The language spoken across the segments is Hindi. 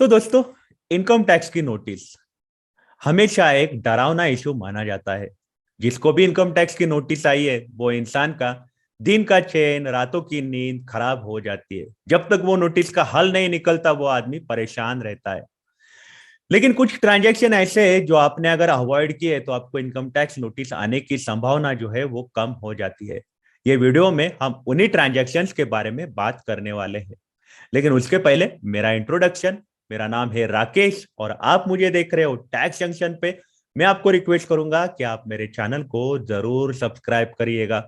तो दोस्तों, इनकम टैक्स की नोटिस हमेशा एक डरावना इशू माना जाता है। जिसको भी इनकम टैक्स की नोटिस आई है वो इंसान का दिन का चैन, रातों की नींद खराब हो जाती है। जब तक वो नोटिस का हल नहीं निकलता वो आदमी परेशान रहता है। लेकिन कुछ ट्रांजैक्शन ऐसे हैं जो आपने अगर अवॉइड किए तो आपको इनकम टैक्स नोटिस आने की संभावना जो है वो कम हो जाती है। ये वीडियो में हम उन्हीं ट्रांजैक्शंस के बारे में बात करने वाले हैं। लेकिन उसके पहले मेरा इंट्रोडक्शन। मेरा नाम है राकेश और आप मुझे देख रहे हो टैक्स जंक्शन पे। मैं आपको रिक्वेस्ट करूंगा कि आप मेरे चैनल को जरूर सब्सक्राइब करिएगा,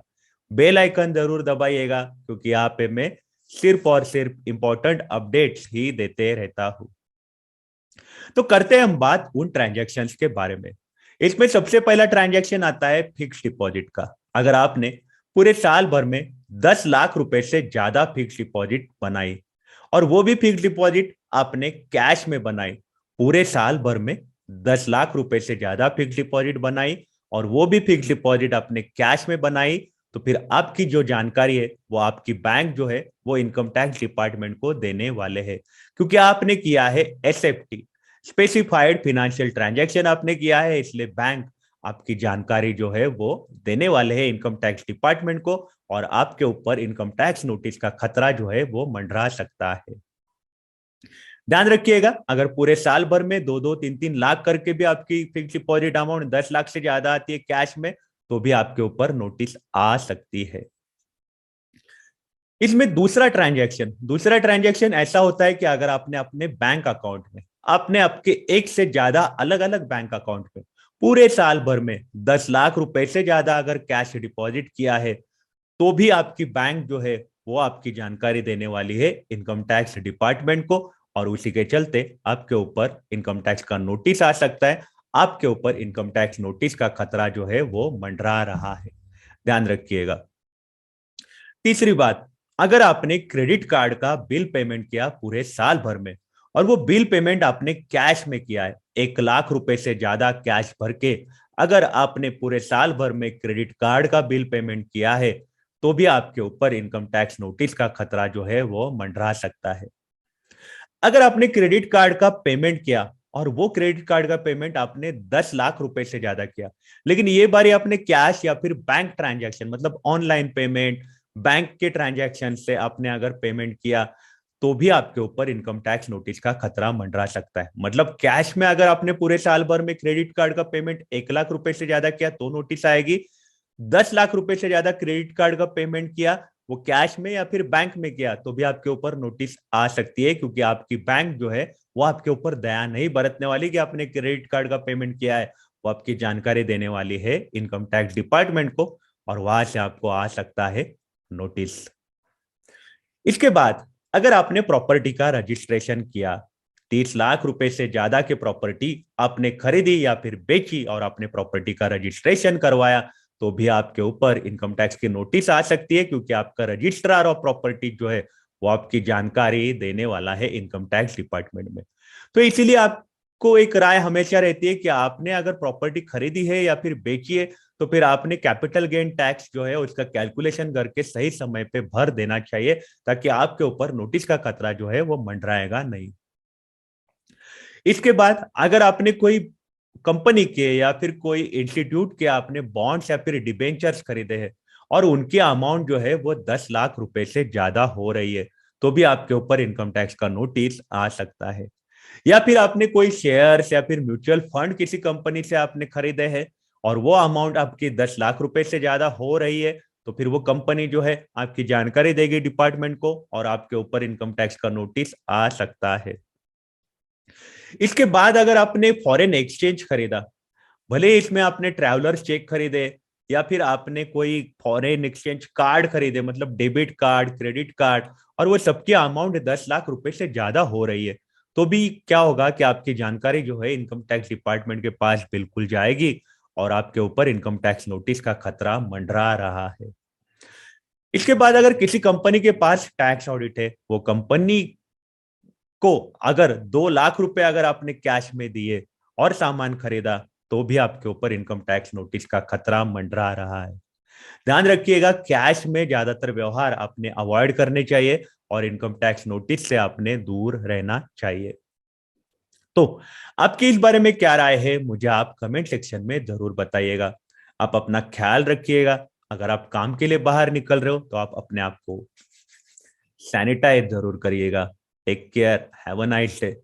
बेल आइकन जरूर दबाइएगा, क्योंकि यहाँ पे मैं सिर्फ और सिर्फ इंपॉर्टेंट अपडेट्स ही देते रहता हूँ। तो करते हैं हम बात उन ट्रांजैक्शंस के बारे में। इसमें सबसे पहला ट्रांजैक्शन आता है फिक्स डिपॉजिट का। अगर आपने पूरे साल भर में 10 लाख रुपए से ज्यादा फिक्स डिपॉजिट बनाई और वो भी फिक्स डिपॉजिट आपने कैश में बनाई, पूरे साल भर में 10 लाख रुपए से ज्यादा फिक्स डिपॉजिट बनाई और वो भी फिक्स डिपॉजिट आपने कैश में बनाई, तो फिर आपकी जो जानकारी है वो आपकी बैंक जो है वो इनकम टैक्स डिपार्टमेंट को देने वाले हैं। क्योंकि आपने किया है एसएफटी, स्पेसिफाइड फाइनेंशियल ट्रांजैक्शन आपने किया है, इसलिए बैंक आपकी जानकारी जो है वो देने वाले हैं इनकम टैक्स डिपार्टमेंट को। और आपके ऊपर इनकम टैक्स नोटिस का खतरा जो है वो मंडरा सकता है। ध्यान रखिएगा, अगर पूरे साल भर में 2-2, 3-3 लाख करके भी आपकी फिक्स डिपॉजिट अमाउंट 10 लाख से ज्यादा आती है कैश में, तो भी आपके ऊपर नोटिस आ सकती है। इसमें दूसरा ट्रांजैक्शन ऐसा होता है कि अगर आपने अपने बैंक अकाउंट में, आपने आपके एक से ज्यादा अलग अलग बैंक अकाउंट में पूरे साल भर में 10 लाख रुपए से ज्यादा अगर कैश डिपॉजिट किया है, तो भी आपकी बैंक जो है वो आपकी जानकारी देने वाली है इनकम टैक्स डिपार्टमेंट को। और उसी के चलते आपके ऊपर इनकम टैक्स का नोटिस आ सकता है। आपके ऊपर इनकम टैक्स नोटिस का खतरा जो है वो मंडरा रहा है। ध्यान रखिएगा। तीसरी बात, अगर आपने क्रेडिट कार्ड का बिल पेमेंट किया पूरे साल भर में और वो बिल पेमेंट आपने कैश में किया है, 1 लाख रुपए से ज्यादा कैश भर के अगर आपने पूरे साल भर में क्रेडिट कार्ड का बिल पेमेंट किया है, तो भी आपके ऊपर इनकम टैक्स नोटिस का खतरा जो है वो मंडरा सकता है। अगर आपने क्रेडिट कार्ड का पेमेंट किया और वो क्रेडिट कार्ड का पेमेंट आपने 10 लाख रुपए से ज्यादा किया, लेकिन ये बारी आपने कैश या फिर बैंक ट्रांजैक्शन मतलब ऑनलाइन पेमेंट, बैंक के ट्रांजैक्शन से आपने अगर पेमेंट किया, तो भी आपके ऊपर इनकम टैक्स नोटिस का खतरा मंडरा सकता है। मतलब कैश में अगर आपने पूरे साल भर में क्रेडिट कार्ड का पेमेंट 1 लाख रुपए से ज्यादा किया तो नोटिस आएगी। 10 लाख रुपए से ज्यादा क्रेडिट कार्ड का पेमेंट किया, वो कैश में या फिर बैंक में किया, तो भी आपके ऊपर नोटिस आ सकती है। क्योंकि आपकी बैंक जो है वो आपके ऊपर दया नहीं बरतने वाली कि आपने क्रेडिट कार्ड का पेमेंट किया है, वो आपकी जानकारी देने वाली है इनकम टैक्स डिपार्टमेंट को। और वहां से आपको आ सकता है नोटिस। इसके बाद अगर आपने प्रॉपर्टी का रजिस्ट्रेशन किया, 30 लाख रुपए से ज्यादा की प्रॉपर्टी आपने खरीदी या फिर बेची और आपने प्रॉपर्टी का रजिस्ट्रेशन करवाया, तो भी आपके ऊपर इनकम टैक्स की नोटिस आ सकती है। क्योंकि आपका रजिस्ट्रार ऑफ प्रॉपर्टी जो है वो आपकी जानकारी देने वाला है इनकम टैक्स डिपार्टमेंट में। तो इसीलिए आपको एक राय हमेशा रहती है कि आपने अगर प्रॉपर्टी खरीदी है या फिर बेची है, तो फिर आपने कैपिटल गेन टैक्स जो है उसका कैलकुलेशन करके सही समय पे भर देना चाहिए, ताकि आपके ऊपर नोटिस का खतरा जो है वो मंडराएगा नहीं। इसके बाद अगर आपने कोई कंपनी के या फिर कोई इंस्टीट्यूट के आपने बॉन्ड्स या फिर डिबेंचर्स खरीदे हैं और उनकी अमाउंट जो है वो 10 लाख रुपए से ज्यादा हो रही है, तो भी आपके ऊपर इनकम टैक्स का नोटिस आ सकता है। या फिर आपने कोई शेयर्स या फिर म्यूचुअल फंड किसी कंपनी से आपने खरीदे हैं और वो अमाउंट आपकी 10 लाख रुपए से ज्यादा हो रही है, तो फिर वो कंपनी जो है आपकी जानकारी देगी डिपार्टमेंट को और आपके ऊपर इनकम टैक्स का नोटिस आ सकता है। इसके बाद अगर आपने फॉरेन एक्सचेंज खरीदा, भले ही इसमें आपने ट्रैवलर्स चेक खरीदे या फिर आपने कोई फॉरेन एक्सचेंज कार्ड खरीदे, मतलब डेबिट कार्ड, क्रेडिट कार्ड, और वो सबकी अमाउंट 10 लाख रुपए से ज्यादा हो रही है, तो भी क्या होगा कि आपकी जानकारी जो है इनकम टैक्स डिपार्टमेंट के पास बिल्कुल जाएगी और आपके ऊपर इनकम टैक्स नोटिस का खतरा मंडरा रहा है। इसके बाद अगर किसी कंपनी के पास टैक्स ऑडिट है, वो कंपनी को अगर 2 लाख रुपए अगर आपने कैश में दिए और सामान खरीदा, तो भी आपके ऊपर इनकम टैक्स नोटिस का खतरा मंडरा रहा है। ध्यान रखिएगा, कैश में ज्यादातर व्यवहार आपने अवॉइड करने चाहिए और इनकम टैक्स नोटिस से आपने दूर रहना चाहिए। तो आपकी इस बारे में क्या राय है, मुझे आप कमेंट सेक्शन में जरूर बताइएगा। आप अपना ख्याल रखिएगा। अगर आप काम के लिए बाहर निकल रहे हो तो आप अपने आप को सैनिटाइज जरूर करिएगा। Take care, have a nice day.